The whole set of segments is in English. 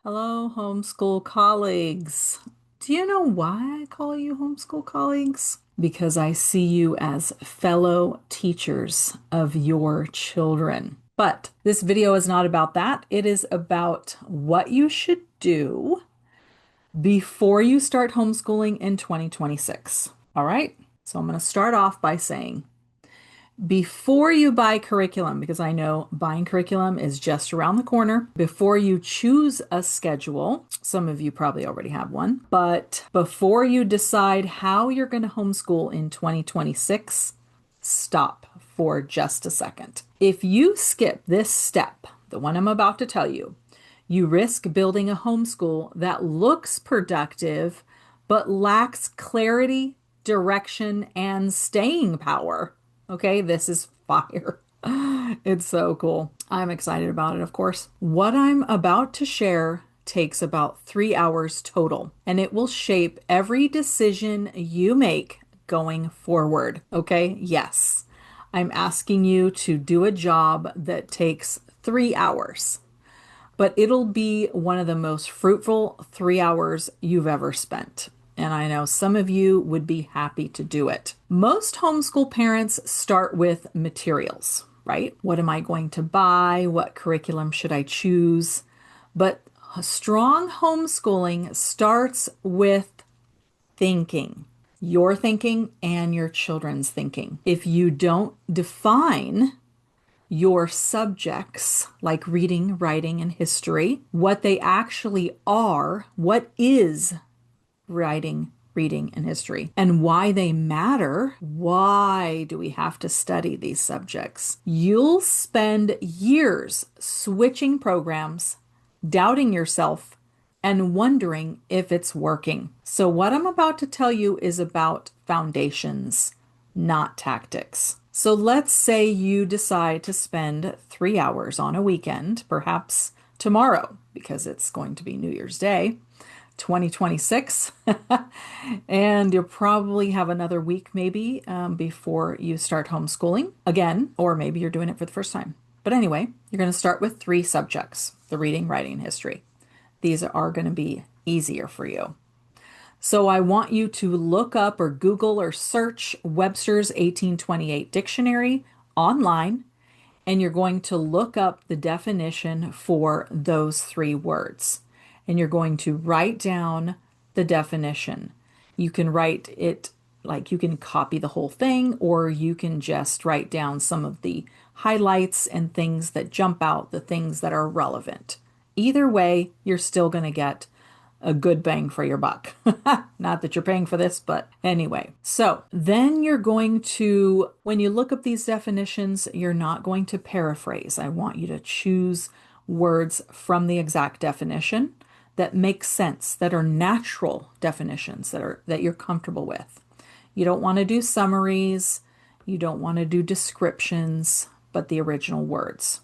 Hello, homeschool colleagues. Do you know why I call you homeschool colleagues? Because I see you as fellow teachers of your children. But this video is not about that. It is about what you should do before you start homeschooling in 2026. All right? So I'm going to start off by saying, before you buy curriculum, because I know buying curriculum is just around the corner, before you choose a schedule, some of you probably already have one, but before you decide how you're going to homeschool in 2026, stop for just a second. If you skip this step, the one I'm about to tell you, you risk building a homeschool that looks productive but lacks clarity, direction, and staying power. Okay, this is fire. It's so cool. I'm excited about it, of course. What I'm about to share takes about 3 hours total, and it will shape every decision you make going forward. Okay, yes, I'm asking you to do a job that takes 3 hours, but it'll be one of the most fruitful 3 hours you've ever spent. And I know some of you would be happy to do it. Most homeschool parents start with materials, right? What am I going to buy? What curriculum should I choose? But strong homeschooling starts with thinking, your thinking and your children's thinking. If you don't define your subjects, like reading, writing, and history, what they actually are, what is writing, reading, and history, and why they matter. Why do we have to study these subjects? You'll spend years switching programs, doubting yourself, and wondering if it's working. So, what I'm about to tell you is about foundations, not tactics. So, let's say you decide to spend 3 hours on a weekend, perhaps tomorrow, because it's going to be New Year's Day, 2026. And you'll probably have another week maybe before you start homeschooling again, or maybe you're doing it for the first time. But anyway, you're going to start with three subjects: the reading, writing, and history. These are going to be easier for you. So I want you to look up or Google or search Webster's 1828 dictionary online, and you're going to look up the definition for those three words. And you're going to write down the definition. You can write it like you can copy the whole thing, or you can just write down some of the highlights and things that jump out, the things that are relevant. Either way, you're still going to get a good bang for your buck. Not that you're paying for this, but anyway. So then you're going to, when you look up these definitions, you're not going to paraphrase. I want you to choose words from the exact definition that make sense, that are natural definitions, that you're comfortable with. You don't want to do summaries, you don't want to do descriptions, but the original words.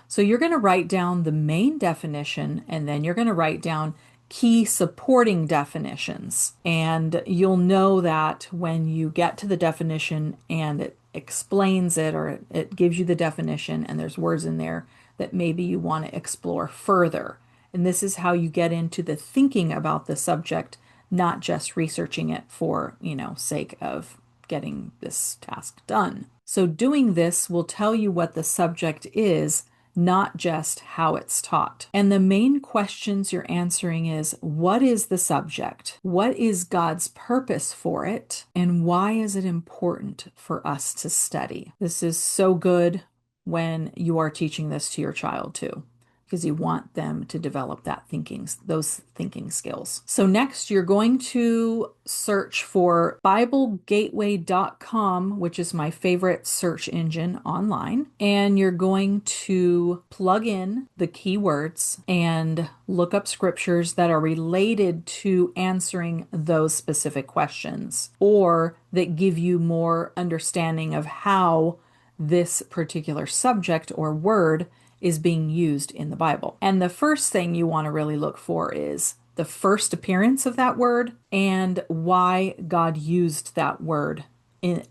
So you're going to write down the main definition, and then you're going to write down key supporting definitions. And you'll know that when you get to the definition and it explains it, or it gives you the definition and there's words in there that maybe you want to explore further. And this is how you get into the thinking about the subject, not just researching it for, sake of getting this task done. So doing this will tell you what the subject is, not just how it's taught. And the main questions you're answering is, what is the subject? What is God's purpose for it? And why is it important for us to study? This is so good when you are teaching this to your child too, because you want them to develop those thinking skills. So next, you're going to search for BibleGateway.com, which is my favorite search engine online. And you're going to plug in the keywords and look up scriptures that are related to answering those specific questions, or that give you more understanding of how this particular subject or word is being used in the Bible. And the first thing you want to really look for is the first appearance of that word and why God used that word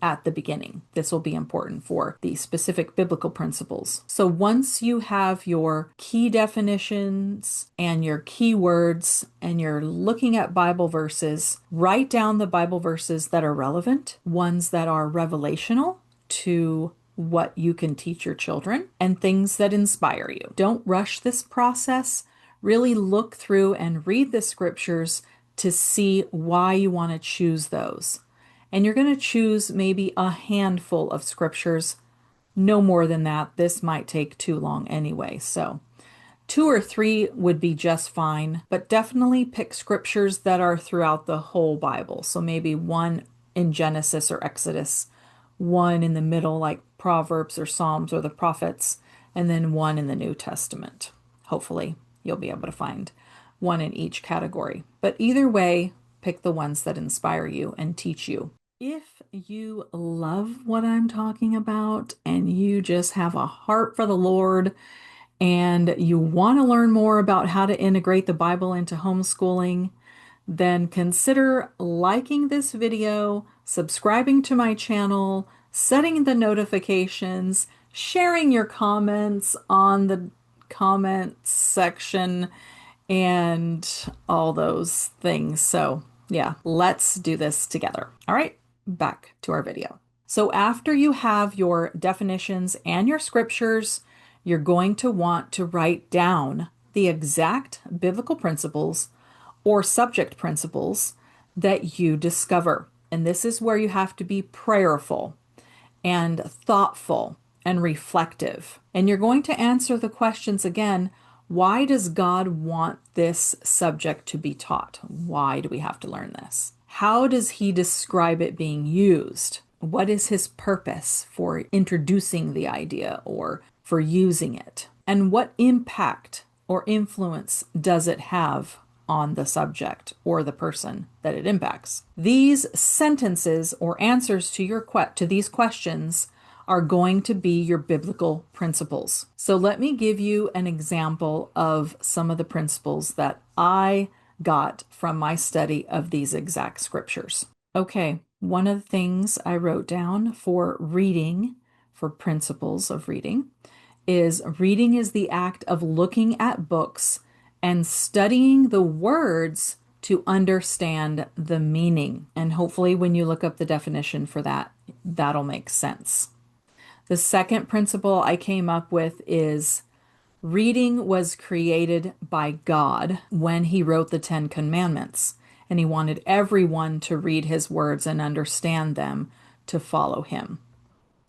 at the beginning. This will be important for the specific biblical principles. So once you have your key definitions and your keywords and you're looking at Bible verses, write down the Bible verses that are relevant, ones that are revelational to what you can teach your children, and things that inspire you. Don't rush this process. Really look through and read the scriptures to see why you want to choose those. And you're going to choose maybe a handful of scriptures, no more than that. This might take too long anyway. So, 2 or 3 would be just fine, but definitely pick scriptures that are throughout the whole Bible. So, maybe one in Genesis or Exodus, one in the middle, like Proverbs or Psalms or the prophets, and then one in the New Testament. Hopefully, you'll be able to find one in each category. But either way, pick the ones that inspire you and teach you. If you love what I'm talking about and you just have a heart for the Lord and you want to learn more about how to integrate the Bible into homeschooling, then consider liking this video, subscribing to my channel, setting the notifications, sharing your comments on the comments section, and all those things. So yeah, let's do this together. All right, back to our video. So after you have your definitions and your scriptures, you're going to want to write down the exact biblical principles or subject principles that you discover. And this is where you have to be prayerful and thoughtful and reflective. And you're going to answer the questions again. Why does God want this subject to be taught? Why do we have to learn this? How does he describe it being used? What is his purpose for introducing the idea or for using it? And what impact or influence does it have on the subject or the person that it impacts? These sentences or answers to these questions are going to be your biblical principles. So let me give you an example of some of the principles that I got from my study of these exact scriptures. Okay, one of the things I wrote down for reading, for principles of reading is the act of looking at books and studying the words to understand the meaning. And hopefully when you look up the definition for that, that'll make sense. The second principle I came up with is reading was created by God when he wrote the 10 Commandments, and he wanted everyone to read his words and understand them to follow him.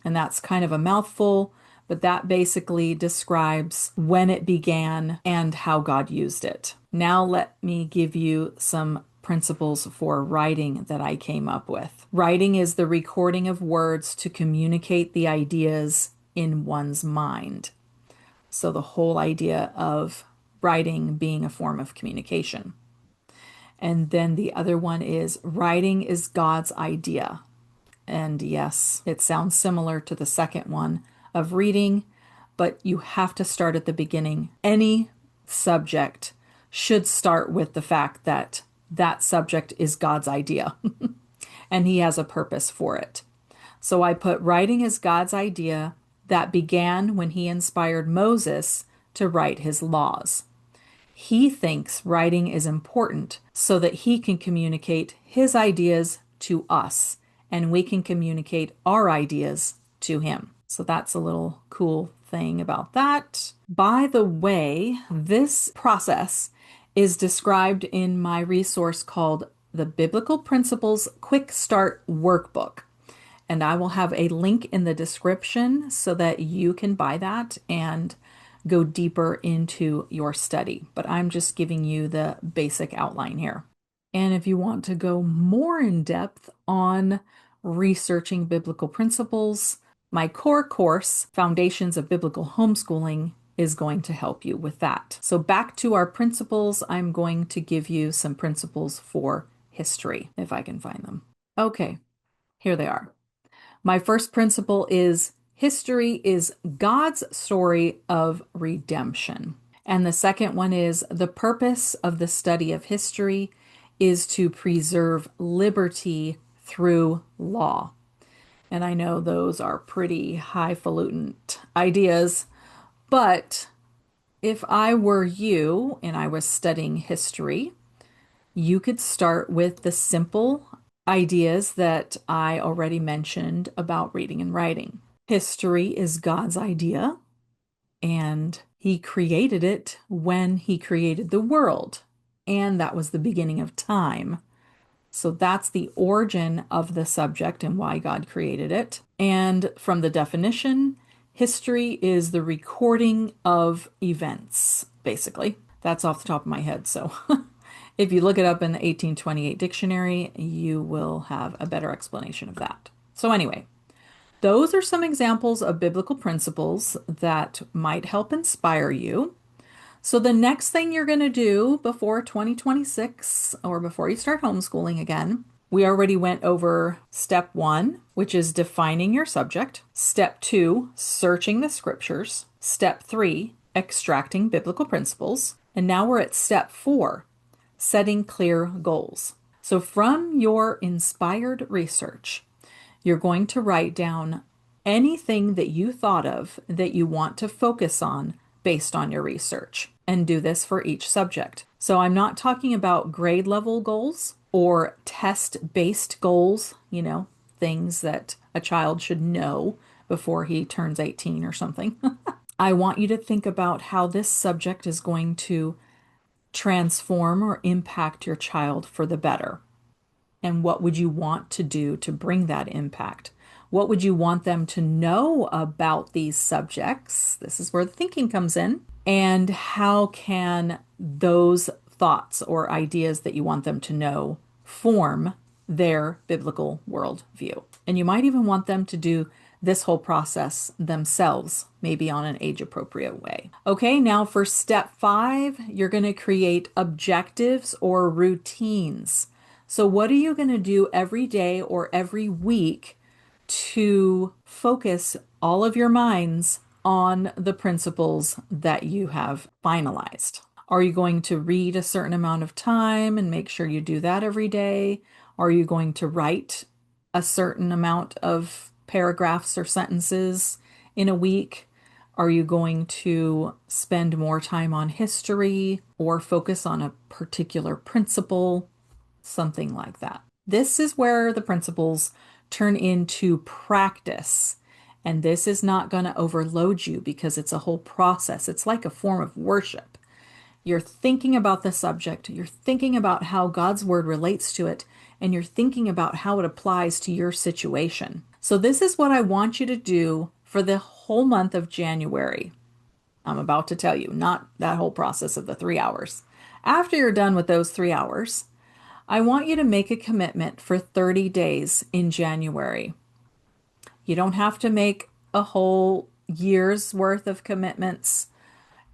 And that's kind of a mouthful, but that basically describes when it began and how God used it. Now let me give you some principles for writing that I came up with. Writing is the recording of words to communicate the ideas in one's mind. So the whole idea of writing being a form of communication. And then the other one is writing is God's idea. And yes, it sounds similar to the second one of reading, but you have to start at the beginning. Any subject should start with the fact that that subject is God's idea and he has a purpose for it. So I put writing is God's idea that began when he inspired Moses to write his laws. He thinks writing is important so that he can communicate his ideas to us and we can communicate our ideas to him. So that's a little cool thing about that. By the way, this process is described in my resource called the Biblical Principles Quick Start Workbook. And I will have a link in the description so that you can buy that and go deeper into your study. But I'm just giving you the basic outline here. And if you want to go more in depth on researching biblical principles, my core course, Foundations of Biblical Homeschooling, is going to help you with that. So back to our principles, I'm going to give you some principles for history, if I can find them. Okay, here they are. My first principle is history is God's story of redemption. And the second one is the purpose of the study of history is to preserve liberty through law. And I know those are pretty highfalutin ideas, but if I were you and I was studying history, you could start with the simple ideas that I already mentioned about reading and writing. History is God's idea, and He created it when He created the world, and that was the beginning of time. So that's the origin of the subject and why God created it. And from the definition, history is the recording of events, basically. That's off the top of my head. So if you look it up in the 1828 dictionary, you will have a better explanation of that. So, anyway, those are some examples of biblical principles that might help inspire you. So the next thing you're going to do before 2026 or before you start homeschooling again, we already went over step one, which is defining your subject. Step two, searching the scriptures. Step three, extracting biblical principles. And now we're at step four, setting clear goals. So from your inspired research, you're going to write down anything that you thought of that you want to focus on based on your research, and do this for each subject. So I'm not talking about grade level goals or test-based goals, things that a child should know before he turns 18 or something. I want you to think about how this subject is going to transform or impact your child for the better. And what would you want to do to bring that impact? What would you want them to know about these subjects? This is where the thinking comes in. And how can those thoughts or ideas that you want them to know form their biblical worldview? And you might even want them to do this whole process themselves, maybe on an age appropriate way. Okay, now for step five, you're going to create objectives or routines. So, what are you going to do every day or every week to focus all of your minds on the principles that you have finalized? Are you going to read a certain amount of time and make sure you do that every day? Are you going to write a certain amount of paragraphs or sentences in a week? Are you going to spend more time on history or focus on a particular principle? Something like that. This is where the principles turn into practice. And this is not going to overload you because it's a whole process. It's like a form of worship. You're thinking about the subject, you're thinking about how God's word relates to it, and you're thinking about how it applies to your situation. So, this is what I want you to do for the whole month of January. I'm about to tell you, not that whole process of the 3 hours. After you're done with those 3 hours, I want you to make a commitment for 30 days in January. You don't have to make a whole year's worth of commitments,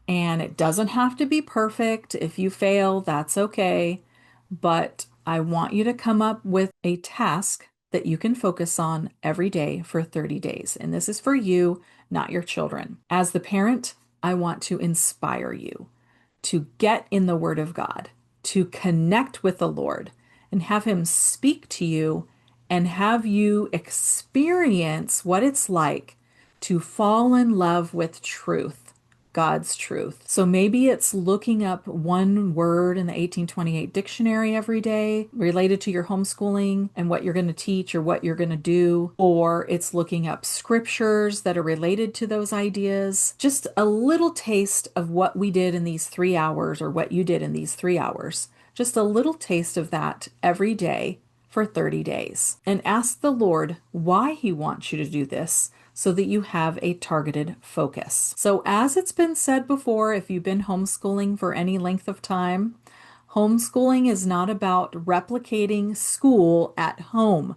and it doesn't have to be perfect. If you fail, that's okay. But I want you to come up with a task that you can focus on every day for 30 days. And this is for you, not your children. As the parent, I want to inspire you to get in the Word of God, to connect with the Lord and have Him speak to you and have you experience what it's like to fall in love with truth, God's truth. So maybe it's looking up one word in the 1828 dictionary every day related to your homeschooling and what you're going to teach or what you're going to do, or it's looking up scriptures that are related to those ideas. Just a little taste of what we did in these 3 hours or what you did in these 3 hours. Just a little taste of that every day for 30 days. And ask the Lord why He wants you to do this, so that you have a targeted focus. So, as it's been said before, if you've been homeschooling for any length of time, homeschooling is not about replicating school at home,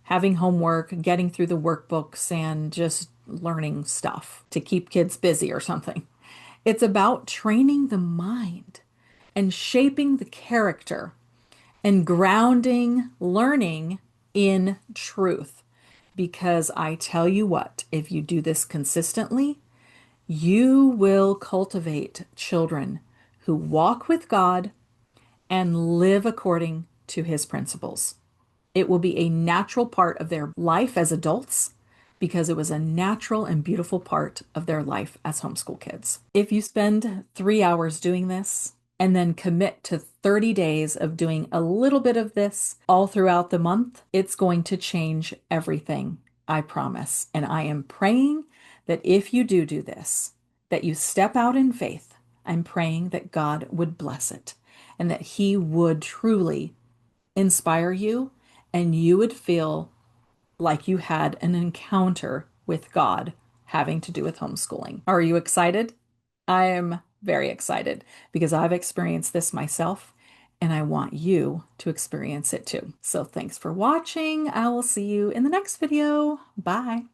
having homework, getting through the workbooks, and just learning stuff to keep kids busy or something. It's about training the mind and shaping the character and grounding learning in truth. Because I tell you what, if you do this consistently, you will cultivate children who walk with God and live according to His principles. It will be a natural part of their life as adults because it was a natural and beautiful part of their life as homeschool kids. If you spend 3 hours doing this and then commit to 30 days of doing a little bit of this all throughout the month, it's going to change everything, I promise. And I am praying that if you do this, that you step out in faith. I'm praying that God would bless it and that He would truly inspire you and you would feel like you had an encounter with God having to do with homeschooling. Are you excited? I am very excited because I've experienced this myself and I want you to experience it too. So thanks for watching. I will see you in the next video. Bye.